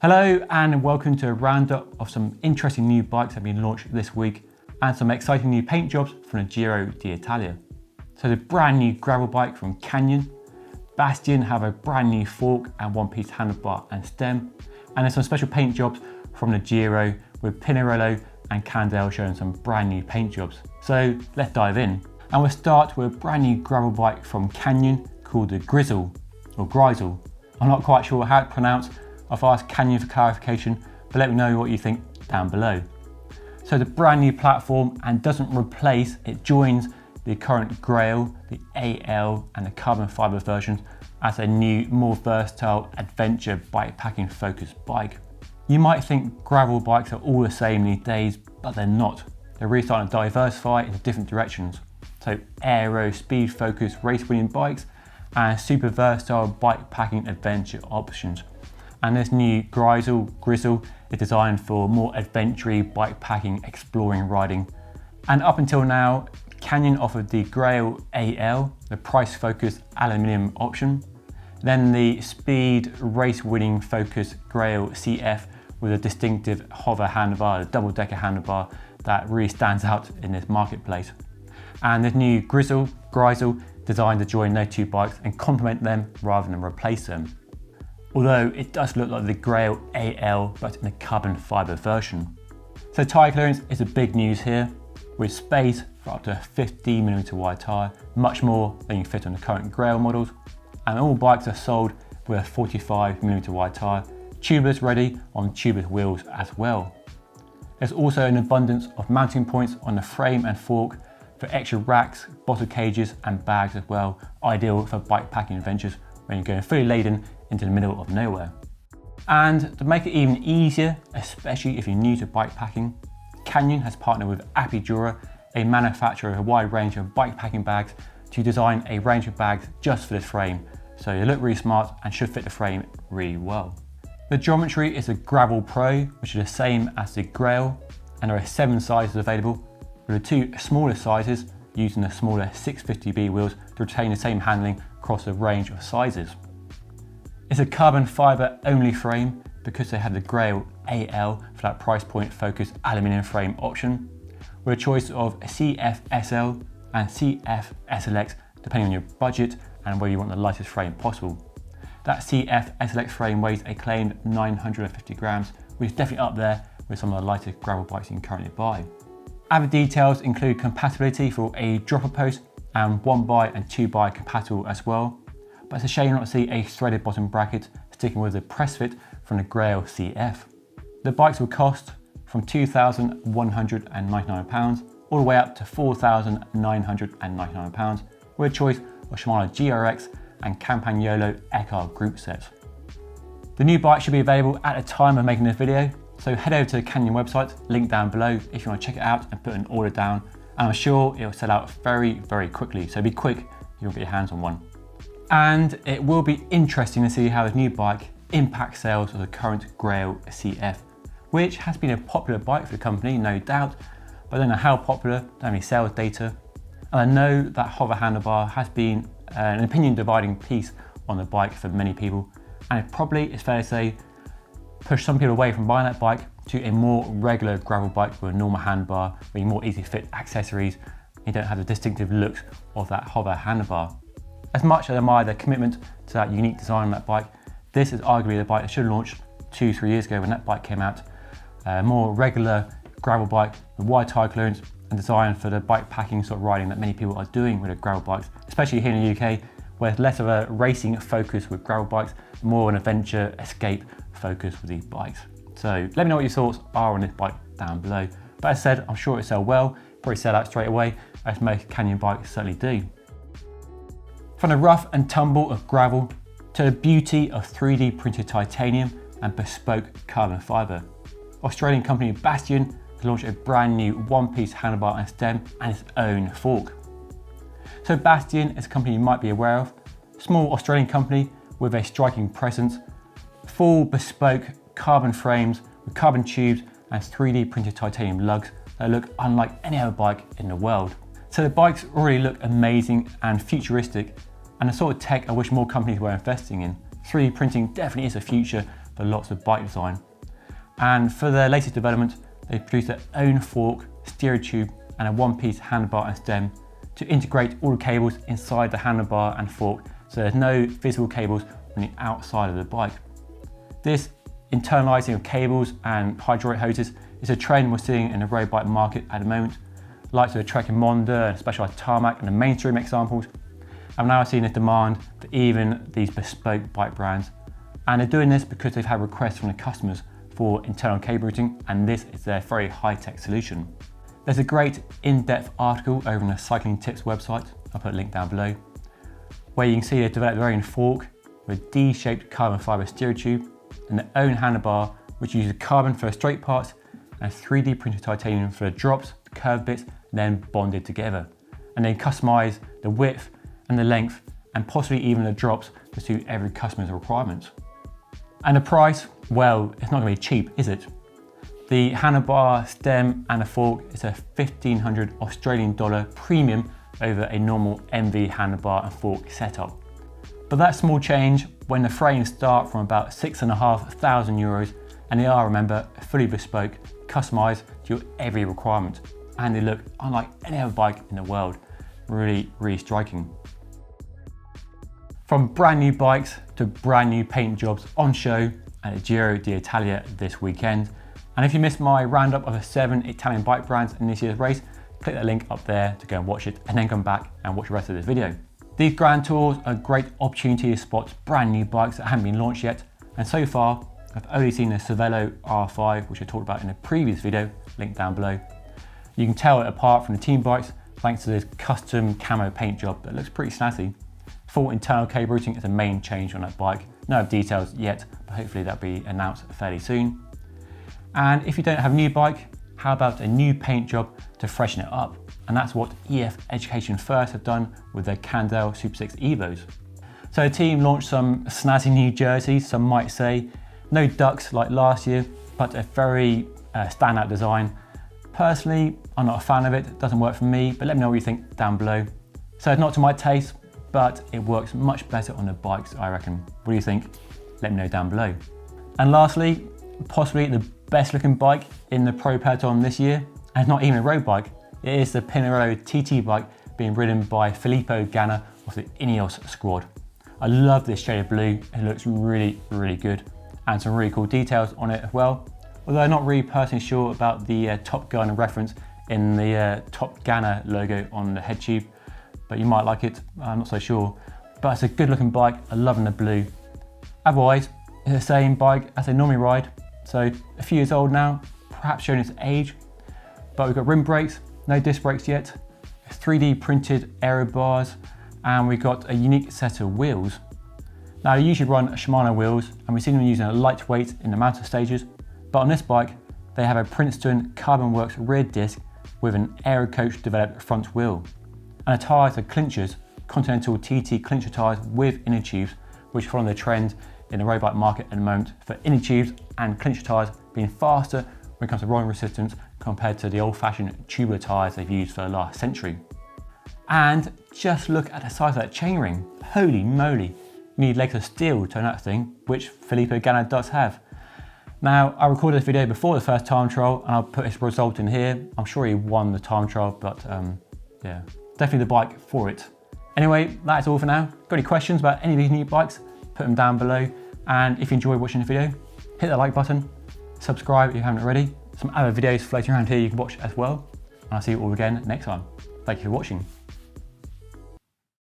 Hello and welcome to a roundup of some interesting new bikes that have been launched this week and some exciting new paint jobs from the Giro d'Italia. So the brand new gravel bike from Canyon, Bastion have a brand new fork and one-piece handlebar and stem, and there's some special paint jobs from the Giro with Pinarello and Cannondale showing some brand new paint jobs. So let's dive in. And we'll start with a brand new gravel bike from Canyon called the Grizl or Grizl. I'm not quite sure how it's pronounced. I've asked Canyon for clarification, but let me know what you think down below. So the brand new platform and doesn't replace, it joins the current Grail, the AL and the carbon fibre versions as a new, more versatile adventure bikepacking focused bike. You might think gravel bikes are all the same these days, but they're not. They're really starting to diversify into different directions. So aero, speed focused race winning bikes and super versatile bikepacking adventure options. And this new Grizl is designed for more adventure bikepacking, exploring riding. And up until now, Canyon offered the Grail AL, the price-focused aluminium option. Then the speed race-winning focused Grail CF with a distinctive hover handlebar, a double-decker handlebar that really stands out in this marketplace. And this new Grizl designed to join those two bikes and complement them rather than replace them. Although it does look like the Grail AL, but in the carbon fibre version. So tyre clearance is a big news here, with space for up to a 15mm wide tyre, much more than you fit on the current Grail models. And all bikes are sold with a 45mm wide tyre, tubeless ready on tubeless wheels as well. There's also an abundance of mounting points on the frame and fork for extra racks, bottle cages and bags as well, ideal for bikepacking adventures when you're going fully laden into the middle of nowhere. And to make it even easier, especially if you're new to bikepacking, Canyon has partnered with Apidura, a manufacturer of a wide range of bikepacking bags, to design a range of bags just for this frame. So they look really smart and should fit the frame really well. The geometry is a Gravel Pro, which is the same as the Grail, and there are 7 sizes available, with the 2 smaller sizes using the smaller 650B wheels to retain the same handling across a range of sizes. It's a carbon fibre only frame because they have the Grail AL for that price point focused aluminium frame option, with a choice of CF-SL and CF-SLX depending on your budget and where you want the lightest frame possible. That CF-SLX frame weighs a claimed 950 grams, which is definitely up there with some of the lightest gravel bikes you can currently buy. Other details include compatibility for a dropper post and 1x and 2x compatible as well. But it's a shame not to see a threaded bottom bracket sticking with the press fit from the Grail CF. The bikes will cost from £2,199 all the way up to £4,999 with a choice of Shimano GRX and Campagnolo Eccar group sets. The new bike should be available at the time of making this video, so head over to the Canyon website, link down below if you want to check it out and put an order down, and I'm sure it will sell out very, very quickly, so be quick, you'll get your hands on one. And it will be interesting to see how this new bike impacts sales of the current Grail CF, which has been a popular bike for the company, no doubt, but I don't know how popular, don't have any sales data. And I know that hover handlebar has been an opinion dividing piece on the bike for many people, and it probably, it's fair to say, pushed some people away from buying that bike to a more regular gravel bike with a normal handlebar, where you more easily fit accessories, and you don't have the distinctive looks of that hover handlebar. As much as I admire their commitment to that unique design on that bike, this is arguably the bike that should have launched 2-3 years ago when that bike came out. A more regular gravel bike with wide tyre clearance and designed for the bikepacking sort of riding that many people are doing with their gravel bikes, especially here in the UK, where it's less of a racing focus with gravel bikes, more an adventure escape focus with these bikes. So let me know what your thoughts are on this bike down below. But as I said, I'm sure it'll sell well, probably sell out straight away, as most Canyon bikes certainly do. From the rough and tumble of gravel to the beauty of 3D printed titanium and bespoke carbon fibre, Australian company Bastion has launched a brand new one-piece handlebar and stem and its own fork. So Bastion is a company you might be aware of, small Australian company with a striking presence, full bespoke carbon frames with carbon tubes and 3D printed titanium lugs that look unlike any other bike in the world. So the bikes already look amazing and futuristic, and the sort of tech I wish more companies were investing in. 3D printing definitely is a future for lots of bike design. And for their latest development, they produced their own fork, steer tube, and a one-piece handlebar and stem to integrate all the cables inside the handlebar and fork, so there's no physical cables on the outside of the bike. This internalizing of cables and hydraulic hoses is a trend we're seeing in the road bike market at the moment. Like the Trek and Monda and Specialized Tarmac and the mainstream examples, I'm now seeing a demand for even these bespoke bike brands. And they're doing this because they've had requests from the customers for internal cable routing, and this is their very high-tech solution. There's a great in-depth article over on the Cycling Tips website, I'll put a link down below, where you can see they've developed their own fork with a D-shaped carbon fibre steer tube and their own handlebar, which uses carbon for straight parts and 3D printed titanium for the drops, the curved bits, and then bonded together. And then customise the width and the length and possibly even the drops to suit every customer's requirements. And the price, well, it's not going to be cheap, is it? The handlebar, stem and the fork is a 1,500 Australian dollar premium over a normal MV handlebar and fork setup. But that's small change when the frames start from about €6,500 and they are, remember, fully bespoke, customised to your every requirement. And they look unlike any other bike in the world. Really, really striking. From brand new bikes to brand new paint jobs on show at the Giro d'Italia this weekend. And if you missed my roundup of the 7 Italian bike brands in this year's race, click the link up there to go and watch it and then come back and watch the rest of this video. These grand tours are a great opportunity to spot brand new bikes that haven't been launched yet. And so far, I've only seen the Cervelo R5, which I talked about in a previous video, linked down below. You can tell it apart from the team bikes thanks to this custom camo paint job that looks pretty snazzy. Full internal cable routing is the main change on that bike. No details yet, but hopefully that'll be announced fairly soon. And if you don't have a new bike, how about a new paint job to freshen it up? And that's what EF Education First have done with their Cannondale Super 6 Evos. So the team launched some snazzy new jerseys, some might say. No ducks like last year, but a very standout design. Personally, I'm not a fan of it, it doesn't work for me, but let me know what you think down below. So it's not to my taste, but it works much better on the bikes, I reckon. What do you think? Let me know down below. And lastly, possibly the best looking bike in the pro peloton this year, and not even a road bike. It is the Pinarello TT bike being ridden by Filippo Ganna of the Ineos squad. I love this shade of blue, it looks really, really good, and some really cool details on it as well. Although I'm not really personally sure about the Top Gun reference in the Top Ganna logo on the head tube, but you might like it, I'm not so sure. But it's a good looking bike, I'm loving the blue. Otherwise, it's the same bike as they normally ride, so a few years old now, perhaps showing its age. But we've got rim brakes, no disc brakes yet, 3D printed aero bars, and we've got a unique set of wheels. Now, they usually run Shimano wheels, and we've seen them using a lightweight in the mountain stages, but on this bike, they have a Princeton Carbon Works rear disc with an Aero Coach developed front wheel. And the tyres are clinchers, Continental TT clincher tyres with inner tubes, which follow the trend in the road bike market at the moment for inner tubes and clincher tyres being faster when it comes to rolling resistance compared to the old-fashioned tubular tyres they've used for the last century. And just look at the size of that chainring. Holy moly, you need legs of steel to turn that thing, which Filippo Ganna does have. Now, I recorded this video before the first time trial and I'll put his result in here. I'm sure he won the time trial, but yeah, definitely the bike for it. Anyway, that's all for now. Got any questions about any of these new bikes? Put them down below. And if you enjoyed watching the video, hit the like button, subscribe if you haven't already. Some other videos floating around here you can watch as well. And I'll see you all again next time. Thank you for watching.